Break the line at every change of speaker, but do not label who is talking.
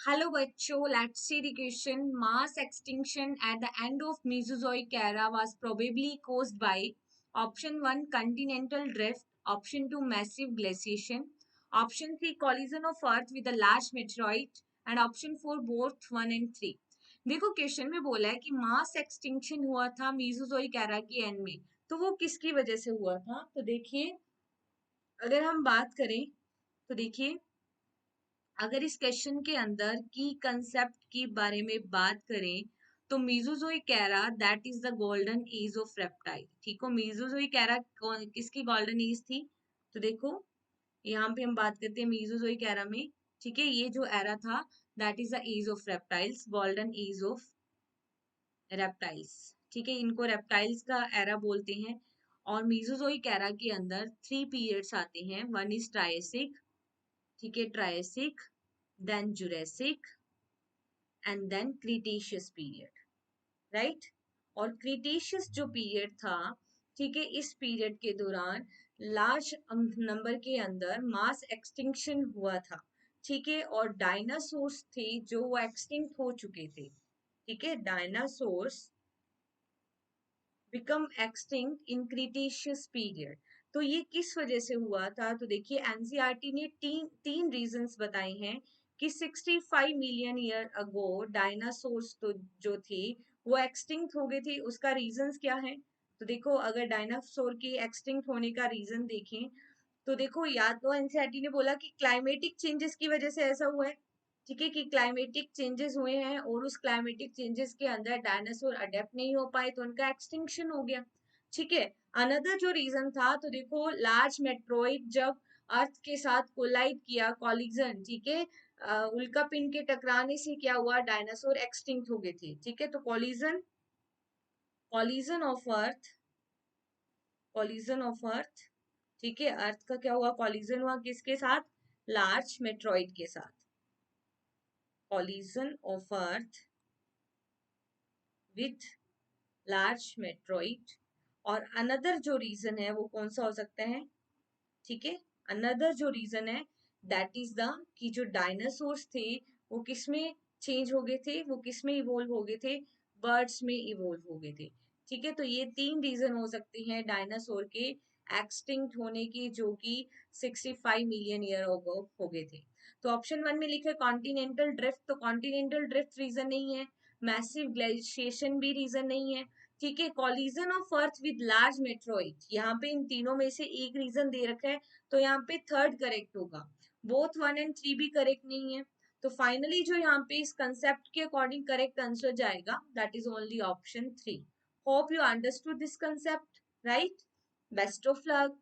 Hello बच्चों, let's see the question. Mass extinction at the end of Mesozoic era was probably caused by option 1 continental drift, option 2 massive glaciation, option 3 collision of earth with a large meteorite and option 4 both 1 and 3. देखो question में बोला है कि mass extinction हुआ था Mesozoic era के and में, तो वो किसकी वजह से हुआ था? तो देखिए, अगर हम बात करें तो देखिए, अगर इस क्वेश्चन के अंदर की कंसेप्ट के बारे में बात करें तो Mesozoic era that is the golden age of reptile. ठीक हो, मीजोजोइक एरा किसकी गोल्डन एज थी? तो देखो, यहाँ पे हम बात करते हैं मीजोजोइक एरा में। ठीक है, ये जो एरा था that is the age of reptiles, golden age of reptiles. ठीक है, इनको रेप्टाइल्स का एरा बोलते हैं। और मीजोजोइक एरा के अंदर 3 पीरियड्स आते हैं। वन इज ट्रायसिक, ठीक है, Triassic, then Jurassic and then Cretaceous period, right? और Cretaceous जो पीरियड था, ठीक है, इस पीरियड के दौरान लार्ज नंबर के अंदर मास एक्सटिंक्शन हुआ था। ठीक है, और डायनासोर्स थे जो वो एक्सटिंक्ट हो चुके थे। ठीक है, डायनासोर्स बिकम एक्सटिंक्ट इन क्रिटेशियस पीरियड। तो ये किस वजह से हुआ था? तो देखिए, एनसीईआरटी ने तीन रीजंस बताए हैं कि 65 मिलियन ईयर अगो डायनासोर्स तो जो थे वो एक्सटिंक्ट हो गए थे। उसका रीजंस क्या है? तो देखो, अगर डायनासोर के एक्सटिंक्ट होने का रीजन देखें तो देखो, या तो एनसीईआरटी ने बोला कि क्लाइमेटिक चेंजेस की वजह से ऐसा हुआ है। ठीक है, कि क्लाइमेटिक चेंजेस हुए हैं और उस क्लाइमेटिक चेंजेस के अंदर डायनासोर अडेप्ट नहीं हो पाए तो उनका एक्सटिंक्शन हो गया। ठीक है, अनदर जो रीजन था, तो देखो, लार्ज मेट्रोइड जब अर्थ के साथ कोलाइड किया, कॉलिजन, ठीक है, उल्का पिंड के टकराने से क्या हुआ? डायनासोर एक्सटिंक्ट हो गए थे। ठीक है, तो collision collision of earth, collision of earth, ठीक है, अर्थ का क्या हुआ? कॉलिजन हुआ किसके साथ? लार्ज मेट्रोइड के साथ। Collision of earth with large Metroid. और अनदर जो रीजन है वो कौन सा हो सकता है? ठीक है, अनदर जो रीजन है दैट इज द कि जो डायनासोर्स थे वो किस में चेंज हो गए थे? वो किस में इवोल्व हो गए थे? बर्ड्स में इवोल्व हो गए थे। ठीक है, तो ये 3 रीजन हो सकते हैं डायनासोर के एक्सटिंक्ट होने की, जो कि 65 मिलियन ईयर हो गए थे। तो ऑप्शन 1 में लिखा है कॉन्टिनेंटल ड्रिफ्ट, तो कॉन्टिनेंटल ड्रिफ्ट रीजन नहीं है। मैसिव ग्लेशिएशन भी रीजन नहीं है। ठीक है, collision of earth with large Metroid, यहाँ पे इन तीनों में से एक रीजन दे रखा है, तो यहाँ पे थर्ड करेक्ट होगा। बोथ 1 एंड 3 भी करेक्ट नहीं है। तो फाइनली जो यहाँ पे इस कंसेप्ट के अकॉर्डिंग करेक्ट आंसर जाएगा that is only option 3। Hope you understood this concept, right? Best of luck.